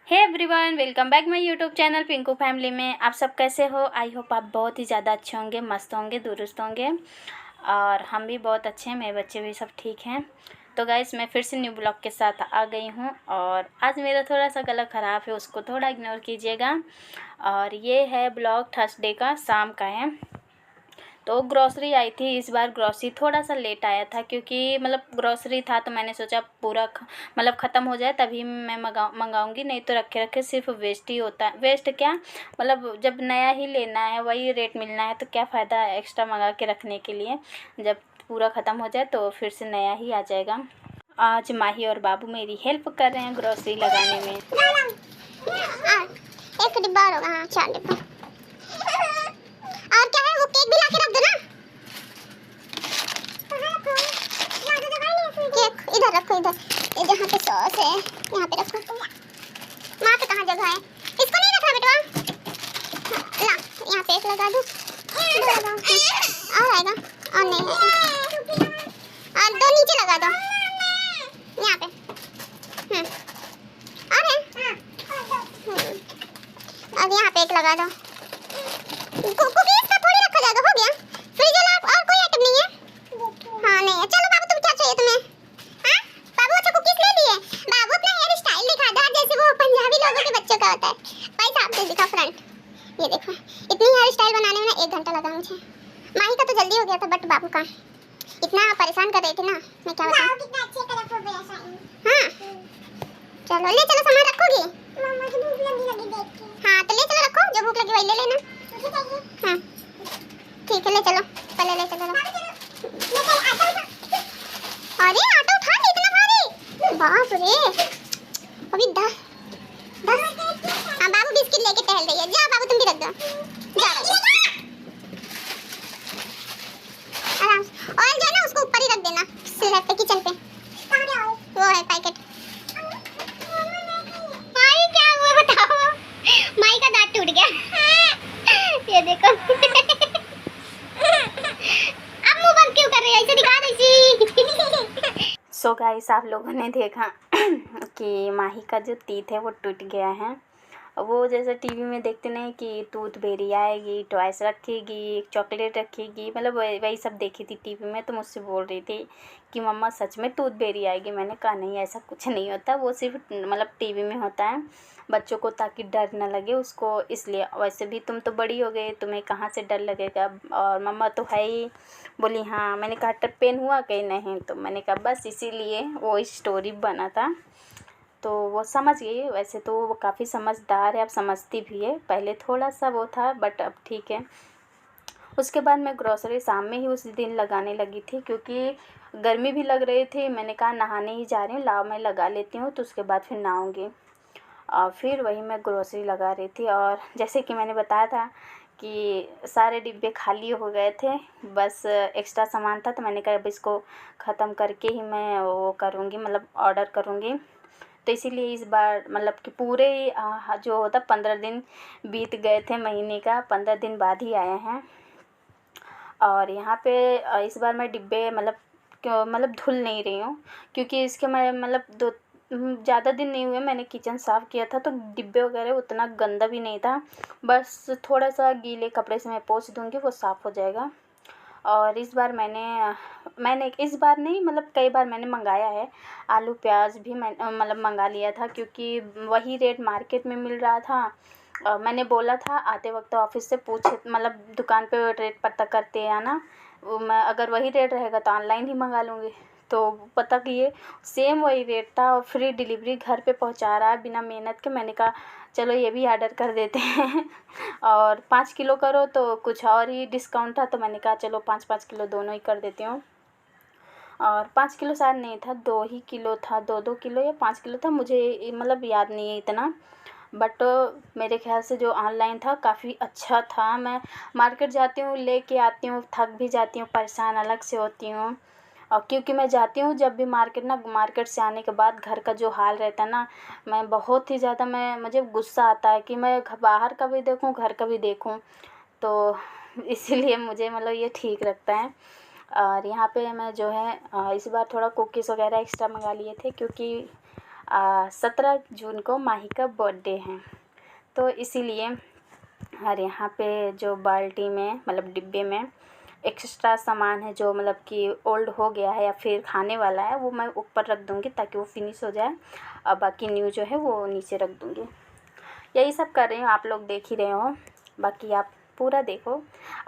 Hey everyone, welcome back my YouTube channel Pinku family में। आप सब कैसे हो? आई होप आप बहुत ही ज़्यादा अच्छे होंगे, मस्त होंगे, दुरुस्त होंगे। और हम भी बहुत अच्छे हैं, मेरे बच्चे भी सब ठीक हैं। तो गाइस, मैं फिर से न्यू ब्लॉग के साथ आ गई हूँ। और आज मेरा थोड़ा सा गला ख़राब है, उसको थोड़ा इग्नोर कीजिएगा। और ये है ब्लॉग थर्सडे का, शाम का है। तो ग्रॉसरी आई थी। इस बार ग्रॉसरी थोड़ा सा लेट आया था, क्योंकि मतलब ग्रॉसरी था तो मैंने सोचा पूरा मतलब ख़त्म हो जाए तभी मैं मंगाऊंगी, नहीं तो रखे रखे सिर्फ वेस्ट ही होता है। वेस्ट क्या, मतलब जब नया ही लेना है, वही रेट मिलना है, तो क्या फ़ायदा एक्स्ट्रा मंगा के रखने के लिए। जब पूरा ख़त्म हो जाए तो फिर से नया ही आ जाएगा। आज माही और बाबू मेरी हेल्प कर रहे हैं ग्रॉसरी लगाने में। एक डिब्बा और होगा, हाँ 4 डिब्बा। और क्या है, वो केक भी ला के रख दो ना। केक इधर रखो, इधर ये जहाँ पे सॉस है यहाँ पे रखो। वहाँ पे कहाँ जगह है, इसको नहीं रखना बेटवा। ला यहाँ पे एक लगा दो, और आएगा और नहीं आएगा। और 2 नीचे लगा दो यहाँ पे। अब यहाँ पे एक लगा दो। कुकीज का थोड़ी रखा जाएगा, हो गया। फ्रिज वाला और कोई आइटम नहीं है? हाँ नहीं है। चलो बाबू, तुम क्या चाहिए तुम्हें? हाँ बाबू, अच्छा कुकीज ले लिए। बाबू अपना हेयर स्टाइल दिखा दो, जैसे वो पंजाबी लोगों के बच्चों का होता है। भाई साहब से दिखा फ्रंट, ये देखो। इतनी हेयर स्टाइल बनाने में 1 घंटा लगा मुझे। माही का तो जल्दी हो गया था, बट बाबू का इतना परेशान कर रहे थे ना, मैं क्या बताऊं। कितना अच्छे कलरफुल ड्रेस है। हां चलो ले चलो, सामान रखोगी? मम्मा की भूख लगी देख के। हां तो ले चलो, रखो, जो भूख लगी वही ले लेना। मुझे चाहिए। हां ठीक है, ले चलो, पहले ले चलो। अरे आटा उठा ले, इतना भारी, बाप रे। अभी 10 हां बाबू बिस्किट लेके टहल रही है। जा बाबू, तुम भी रख दो, जा आराम से। ऑयल जो है ना, उसको ऊपर ही रख देना, स्लैब पे, किचन पे। कहां है ऑयल? वो है पैकेट। माई क्या हुआ बताओ? माई का दांत टूट गया। ये देखो। अब मुंह बंद क्यों कर रही है? ऐसे दिखा दो इसी। सो गाइस, आप लोगों ने देखा कि माही का जो टीथ है वो टूट गया है। वो जैसे टीवी में देखते नहीं कि टूथ बेरी आएगी, टॉयस रखेगी, चॉकलेट रखेगी, मतलब वही सब देखी थी टीवी में। तो मुझसे बोल रही थी कि मम्मा सच में टूथ बेरी आएगी। मैंने कहा नहीं, ऐसा कुछ नहीं होता, वो सिर्फ मतलब टीवी में होता है बच्चों को, ताकि डर ना लगे उसको, इसलिए। वैसे भी तुम तो बड़ी हो गई, तुम्हें कहाँ से डर लगेगा। और मम्मा तो है ही। बोली हाँ। मैंने कहा टप पेन हुआ कहीं? नहीं। तो मैंने कहा बस इसीलिए वो स्टोरी बना था। तो वो समझ गई। वैसे तो वो काफ़ी समझदार है, अब समझती भी है। पहले थोड़ा सा वो था, बट अब ठीक है। उसके बाद मैं ग्रॉसरी शाम में ही उस दिन लगाने लगी थी, क्योंकि गर्मी भी लग रही थी। मैंने कहा नहाने ही जा रही हूँ, लाओ मैं लगा लेती हूँ, तो उसके बाद फिर नहाऊँगी। और फिर वही मैं ग्रॉसरी लगा रही थी। और जैसे कि मैंने बताया था कि सारे डिब्बे खाली हो गए थे, बस एक्स्ट्रा सामान था। तो मैंने कहा अब इसको ख़त्म करके ही मैं वो करूँगी, मतलब ऑर्डर करूँगी। तो इसीलिए इस बार मतलब कि पूरे जो होता 15 दिन बीत गए थे महीने का, 15 दिन बाद ही आए हैं। और यहाँ पे इस बार मैं डिब्बे मतलब धुल नहीं रही हूँ, क्योंकि इसके मैं मतलब ज़्यादा दिन नहीं हुए मैंने किचन साफ़ किया था, तो डिब्बे वगैरह उतना गंदा भी नहीं था। बस थोड़ा सा गीले कपड़े से मैं पोंछ दूँगी, वो साफ़ हो जाएगा। और इस बार मैंने इस बार नहीं, मतलब कई बार मैंने मंगाया है। आलू प्याज भी मैं मतलब मंगा लिया था, क्योंकि वही रेट मार्केट में मिल रहा था। मैंने बोला था आते वक्त ऑफिस से पूछे, मतलब दुकान पे रेट पता करते हैं ना, मैं अगर वही रेट रहेगा तो ऑनलाइन ही मंगा लूँगी। तो पता कि ये सेम वही रेट था, और फ्री डिलीवरी घर पे पहुंचा रहा है बिना मेहनत के। मैंने कहा चलो ये भी ऑर्डर कर देते हैं। और 5 किलो करो तो कुछ और ही डिस्काउंट था, तो मैंने कहा चलो 5-5 किलो दोनों ही कर देती हूँ। और 5 किलो शायद नहीं था, 2 ही किलो था, 2-2 किलो या 5 किलो था, मुझे मतलब याद नहीं है इतना। बट मेरे ख्याल से जो ऑनलाइन था काफ़ी अच्छा था। मैं मार्केट जाती हूँ, लेके आती हूँ, थक भी जाती हूँ, परेशान अलग से होती हूँ। और क्योंकि मैं जाती हूँ जब भी मार्केट ना, मार्केट से आने के बाद घर का जो हाल रहता है ना, मैं बहुत ही ज़्यादा मुझे गुस्सा आता है कि मैं बाहर का भी देखूँ, घर का भी देखूँ। तो इसीलिए मुझे मतलब ये ठीक लगता है। और यहाँ पे मैं जो है इस बार थोड़ा कुकीज़ वगैरह एक्स्ट्रा मंगा लिए थे, क्योंकि 17 जून को माही का बर्थडे है, तो इसीलिए और यहाँ पे जो बाल्टी में मतलब डिब्बे में एक्स्ट्रा सामान है जो मतलब कि ओल्ड हो गया है या फिर खाने वाला है, वो मैं ऊपर रख दूँगी ताकि वो फिनिश हो जाए, और बाकी न्यू जो है वो नीचे रख दूँगी। यही सब कर रही हूँ, आप लोग देख ही रहे हो, बाकी आप पूरा देखो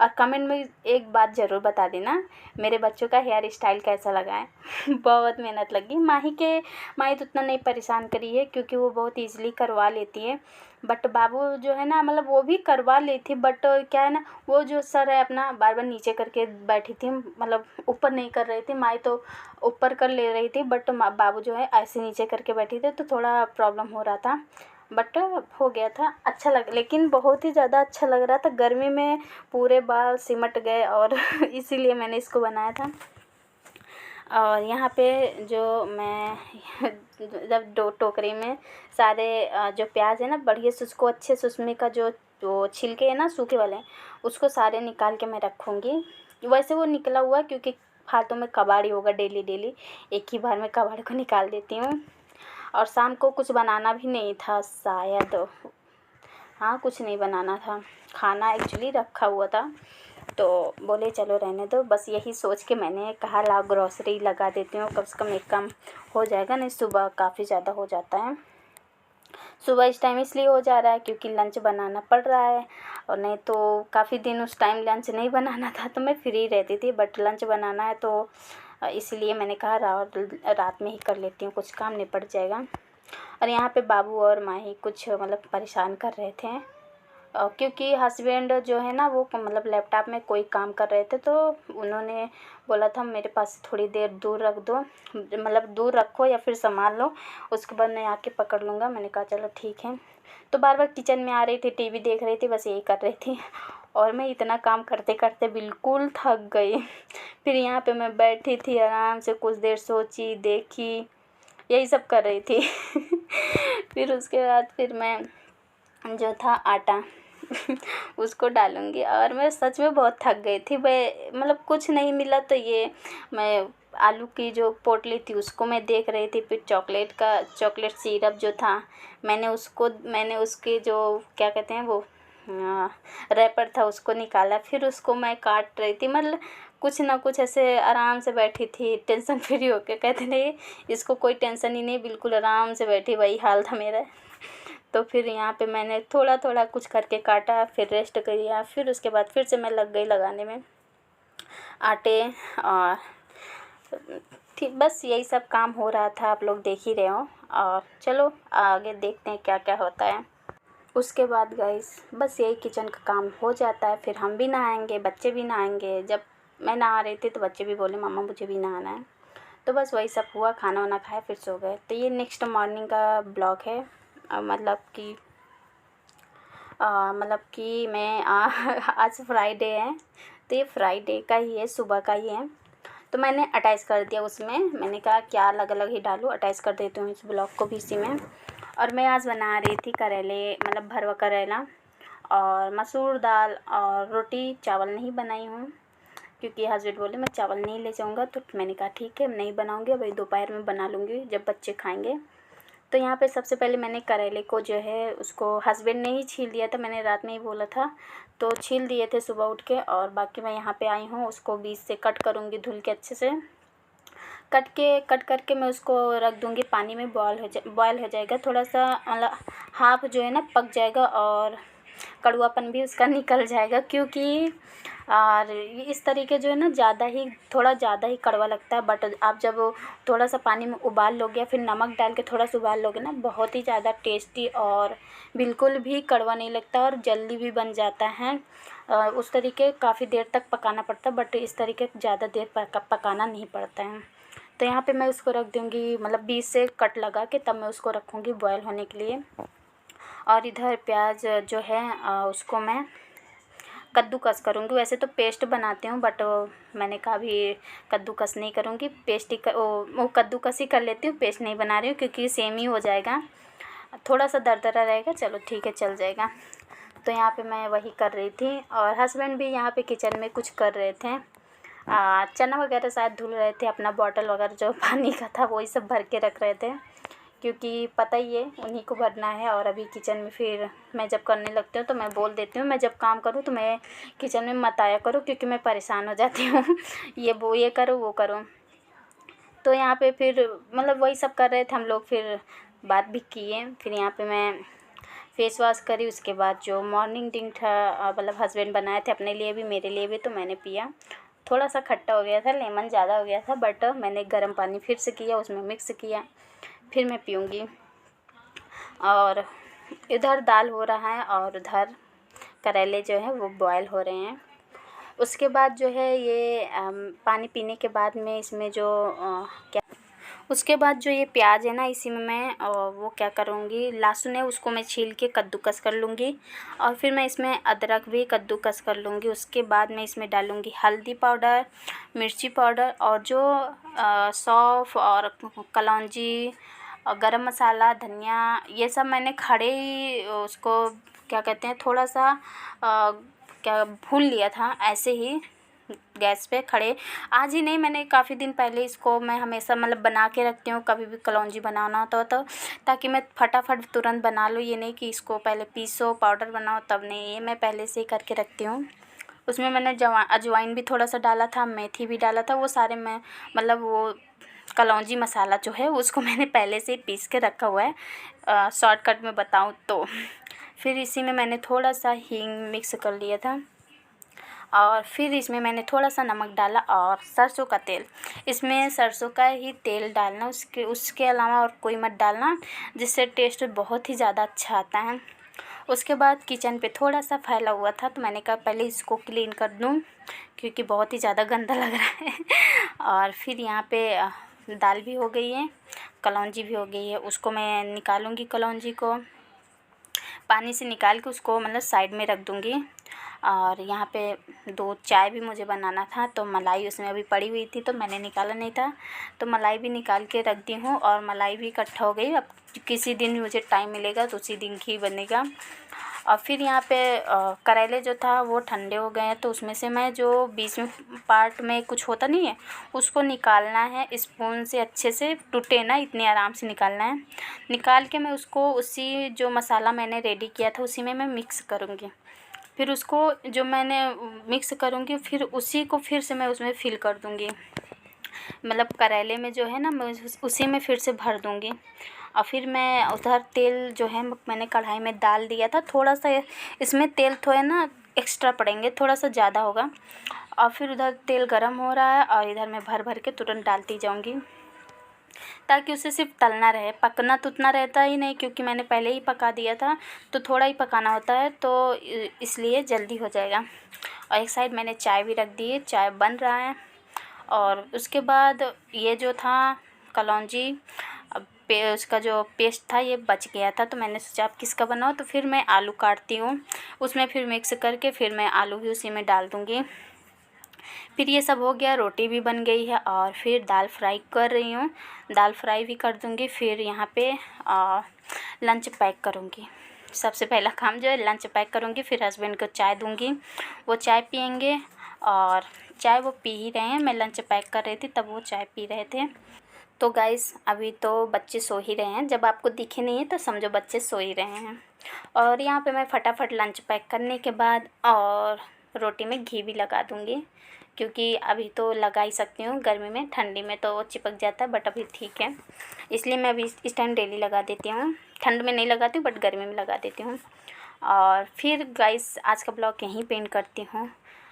और कमेंट में एक बात ज़रूर बता देना मेरे बच्चों का हेयर स्टाइल कैसा लगा है। बहुत मेहनत लगी। माही तो उतना नहीं परेशान करी है क्योंकि वो बहुत ईज़िली करवा लेती है, बट बाबू जो है ना मतलब वो भी करवा लेती, बट क्या है ना वो जो सर है अपना बार बार नीचे करके बैठी थी, मतलब ऊपर नहीं कर रही थी। माही तो ऊपर कर ले रही थी, बट बाबू जो है ऐसे नीचे करके बैठी थी, तो थोड़ा प्रॉब्लम हो रहा था, बट हो गया था। अच्छा लेकिन बहुत ही ज़्यादा अच्छा लग रहा था। गर्मी में पूरे बाल सिमट गए और इसीलिए मैंने इसको बनाया था। और यहाँ पे जो मैं जब टोकरी में सारे जो प्याज है ना बढ़िया से उसको अच्छे से उसमें का जो छिलके है ना सूखे वाले उसको सारे निकाल के मैं रखूँगी। वैसे वो निकला हुआ क्योंकि हाथों में कबाड़ी होगा डेली एक ही बार में कबाड़ी को निकाल देती हूँ। और शाम को कुछ बनाना भी नहीं था शायद, हाँ कुछ नहीं बनाना था, खाना एक्चुअली रखा हुआ था, तो बोले चलो रहने दो। बस यही सोच के मैंने कहा ला ग्रॉसरी लगा देती हूँ, कम से कम एक काम हो जाएगा, नहीं सुबह काफ़ी ज़्यादा हो जाता है। सुबह इस टाइम इसलिए हो जा रहा है क्योंकि लंच बनाना पड़ रहा है, और नहीं तो काफ़ी दिन उस टाइम लंच नहीं बनाना था तो मैं फ्री रहती थी, बट लंच बनाना है तो इसलिए मैंने कहा रात में ही कर लेती हूँ, कुछ काम निपट जाएगा। और यहाँ पे बाबू और माही कुछ मतलब परेशान कर रहे थे, क्योंकि हस्बैंड जो है ना वो मतलब लैपटॉप में कोई काम कर रहे थे, तो उन्होंने बोला था मेरे पास थोड़ी देर दूर रख दो, मतलब दूर रखो या फिर संभाल लो, उसके बाद मैं आके पकड़ लूँगा। मैंने कहा चलो ठीक है। तो बार बार किचन में आ रही थी, टीवी देख रही थी, बस यही कर रही थी, और मैं इतना काम करते करते बिल्कुल थक गई। फिर यहाँ पे मैं बैठी थी आराम से, कुछ देर सोची देखी, यही सब कर रही थी। फिर उसके बाद फिर मैं जो था आटा उसको डालूँगी, और मैं सच में बहुत थक गई थी। मैं मतलब कुछ नहीं मिला तो ये मैं आलू की जो पोटली थी उसको मैं देख रही थी, फिर चॉकलेट सिरप जो था मैंने उसके जो क्या कहते हैं वो रैपर था उसको निकाला, फिर उसको मैं काट रही थी। मतलब कुछ ना कुछ ऐसे आराम से बैठी थी, टेंशन फ्री होके। कहते नहीं इसको कोई टेंशन ही नहीं, बिल्कुल आराम से बैठी, वही हाल था मेरा। तो फिर यहाँ पे मैंने थोड़ा थोड़ा कुछ करके काटा, फिर रेस्ट किया, फिर उसके बाद फिर से मैं लग गई लगाने में आटे। और ठीक बस यही सब काम हो रहा था, आप लोग देख ही रहे हो। और चलो आगे देखते हैं क्या क्या होता है। उसके बाद गाइस बस यही किचन का काम हो जाता है, फिर हम भी नहाएंगे, बच्चे भी नहाएंगे। जब मैं नहा रही थी तो बच्चे भी बोले मम्मा मुझे भी नहाना है, तो बस वही सब हुआ, खाना वाना खाया फिर सो गए। तो ये नेक्स्ट मॉर्निंग का ब्लॉग है, मतलब कि मैं आज फ्राइडे है, तो ये फ्राइडे का ही है, सुबह का ही है। तो मैंने अटैच कर दिया उसमें, मैंने कहा क्या अलग अलग ही डालूँ, अटैच कर देती हूँ इस ब्लॉग को भी इसी में। और मैं आज बना रही थी करेले, मतलब भरवा करेला और मसूर दाल, और रोटी चावल नहीं बनाई हूँ क्योंकि हस्बैंड बोले मैं चावल नहीं ले जाऊँगा, तो मैंने कहा ठीक है नहीं बनाऊँगी, वही दोपहर में बना लूँगी जब बच्चे खाएँगे। तो यहाँ पे सबसे पहले मैंने करेले को जो है उसको हस्बैंड ने ही छील दिया था, मैंने रात में ही बोला था, तो छील दिए थे सुबह उठ के। और बाकी मैं यहाँ पे आई हूँ, उसको बीच से कट करूँगी, धुल के अच्छे से कट करके मैं उसको रख दूँगी पानी में, बॉयल हो जाएगा, थोड़ा सा मतलब हाफ जो है ना पक जाएगा और कड़वापन भी उसका निकल जाएगा, क्योंकि और इस तरीके जो है ना थोड़ा ज़्यादा ही कड़वा लगता है। बट आप जब थोड़ा सा पानी में उबाल लोगे, फिर नमक डाल के थोड़ा सा उबाल लोगे ना, बहुत ही ज़्यादा टेस्टी और बिल्कुल भी कड़वा नहीं लगता और जल्दी भी बन जाता है। उस तरीके काफ़ी देर तक पकाना पड़ता है, बट इस तरीके ज़्यादा देर पकाना नहीं पड़ता है। तो यहाँ पे मैं उसको रख दूँगी, मतलब बीच से कट लगा के तब मैं उसको रखूँगी बॉयल होने के लिए। और इधर प्याज जो है उसको मैं कद्दूकस करूँगी। वैसे तो पेस्ट बनाती हूँ, बट मैंने कहा अभी कद्दूकस नहीं करूँगी, कद्दूकस ही कर लेती हूँ, पेस्ट नहीं बना रही हूँ क्योंकि सेम ही हो जाएगा, थोड़ा सा दरदरा रहेगा। चलो ठीक है चल जाएगा। तो यहाँ पे मैं वही कर रही थी, और हस्बैंड भी यहाँ पे किचन में कुछ कर रहे थे, चना वगैरह शायद धुल रहे थे, अपना बॉटल वगैरह जो पानी का था वही सब भर के रख रहे थे, क्योंकि पता ही है उन्हीं को भरना है। और अभी किचन में फिर मैं जब करने लगती हूँ तो मैं बोल देती हूँ, मैं जब काम करूँ तो मैं किचन में मत आया करो, क्योंकि मैं परेशान हो जाती हूँ ये करो वो करो। तो यहाँ पे फिर मतलब वही सब कर रहे थे हम लोग, फिर बात भी किए। फिर यहाँ पे मैं फेस वॉश करी। उसके बाद जो मॉर्निंग ड्रिंक था, मतलब हस्बैंड बनाए थे अपने लिए भी मेरे लिए भी, तो मैंने पिया। थोड़ा सा खट्टा हो गया था, लेमन ज़्यादा हो गया था, बट मैंने गर्म पानी फिर से किया, उसमें मिक्स किया, फिर मैं पीऊँगी। और इधर दाल हो रहा है और उधर करेले जो है वो बॉयल हो रहे हैं। उसके बाद जो है ये पानी पीने के बाद में इसमें जो उसके बाद जो ये प्याज है ना, इसी में मैं वो क्या करूँगी, लहसुन है उसको मैं छील के कद्दूकस कर लूँगी। और फिर मैं इसमें अदरक भी कद्दूकस कर लूँगी। उसके बाद मैं इसमें डालूँगी हल्दी पाउडर, मिर्ची पाउडर, और जो सौंफ और कलौंजी और गरम मसाला, धनिया, ये सब मैंने खड़े ही उसको क्या कहते हैं, थोड़ा सा क्या भून लिया था ऐसे ही गैस पे खड़े। आज ही नहीं, मैंने काफ़ी दिन पहले इसको मैं हमेशा मतलब बना के रखती हूँ, कभी भी कलौंजी बनाना होता हो तो, ताकि मैं फटाफट तुरंत बना लूँ। ये नहीं कि इसको पहले पीसो पाउडर बनाओ तब, नहीं, ये मैं पहले से ही करके रखती हूँ। उसमें मैंने अजवाइन भी थोड़ा सा डाला था, मेथी भी डाला था, वो सारे मैं मतलब वो कलौंजी मसाला जो है उसको मैंने पहले से ही पीस के रखा हुआ है। शॉर्टकट में बताऊँ तो फिर इसी में मैंने थोड़ा सा हींग मिक्स कर लिया था, और फिर इसमें मैंने थोड़ा सा नमक डाला और सरसों का तेल। इसमें सरसों का ही तेल डालना, उसके अलावा और कोई मत डालना, जिससे टेस्ट बहुत ही ज़्यादा अच्छा आता है। उसके बाद किचन पे थोड़ा सा फैला हुआ था, तो मैंने कहा पहले इसको क्लीन कर दूँ, क्योंकि बहुत ही ज़्यादा गंदा लग रहा है। और फिर यहाँ पे दाल भी हो गई है, कलौंजी भी हो गई है। उसको मैं निकालूँगी, कलौंजी को पानी से निकाल के उसको मतलब साइड में रख दूँगी। और यहाँ पे 2 चाय भी मुझे बनाना था, तो मलाई उसमें अभी पड़ी हुई थी, तो मैंने निकाला नहीं था, तो मलाई भी निकाल के रख दी हूँ। और मलाई भी इकट्ठा हो गई। अब किसी दिन मुझे टाइम मिलेगा तो उसी दिन ही बनेगा। और फिर यहाँ पे करेले जो था वो ठंडे हो गए हैं, तो उसमें से मैं जो बीच में पार्ट में कुछ होता नहीं है उसको निकालना है स्पून से, अच्छे से टूटे ना, इतने आराम से निकालना है। निकाल के मैं उसको उसी जो मसाला मैंने रेडी किया था उसी में मैं मिक्स करूँगी। फिर उसको जो मैंने मिक्स करूँगी फिर उसी को फिर से मैं उसमें फिल कर दूँगी, मतलब करेले में जो है ना मैं उसी में फिर से भर दूँगी। और फिर मैं उधर तेल जो है मैंने कढ़ाई में डाल दिया था, थोड़ा सा इसमें तेल थोड़ा ना एक्स्ट्रा पड़ेंगे, थोड़ा सा ज़्यादा होगा। और फिर उधर तेल गरम हो रहा है और इधर मैं भर भर के तुरंत डालती जाऊँगी, ताकि उसे सिर्फ तलना रहे, पकना तो उतना रहता ही नहीं, क्योंकि मैंने पहले ही पका दिया था, तो थोड़ा ही पकाना होता है, तो इसलिए जल्दी हो जाएगा। और एक साइड मैंने चाय भी रख दी है, चाय बन रहा है। और उसके बाद ये जो था कलौंजी उसका जो पेस्ट था ये बच गया था, तो मैंने सोचा अब किसका बनाओ, तो फिर मैं आलू काटती हूँ, उसमें फिर मिक्स करके फिर मैं आलू भी उसी में डाल दूँगी। फिर ये सब हो गया, रोटी भी बन गई है और फिर दाल फ्राई कर रही हूँ, दाल फ्राई भी कर दूँगी। फिर यहाँ पे लंच पैक करूँगी, सबसे पहला काम जो है लंच पैक करूँगी। फिर हस्बैंड को चाय दूँगी, वो चाय पियेंगे, और चाय वो पी ही रहे हैं, मैं लंच पैक कर रही थी तब वो चाय पी रहे थे। तो गाइस अभी तो बच्चे सो ही रहे हैं, जब आपको दिखे नहीं है तो समझो बच्चे सो ही रहे हैं। और यहाँ पे मैं फटाफट लंच पैक करने के बाद और रोटी में घी भी लगा दूँगी, क्योंकि अभी तो लगा ही सकती हूँ, गर्मी में, ठंडी में तो वो चिपक जाता है, बट अभी ठीक है, इसलिए मैं अभी इस टाइम डेली लगा देती हूँ। ठंड में नहीं लगाती हूँ बट गर्मी में लगा देती हूँ। और फिर गाइस आज का ब्लॉग यहीं पे एंड करती हूँ।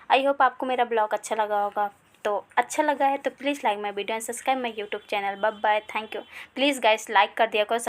आई होप आपको मेरा ब्लॉग अच्छा लगा होगा, तो अच्छा लगा है तो please like my video and subscribe my YouTube channel. Bye bye, thank you. Please guys like कर दिया करो।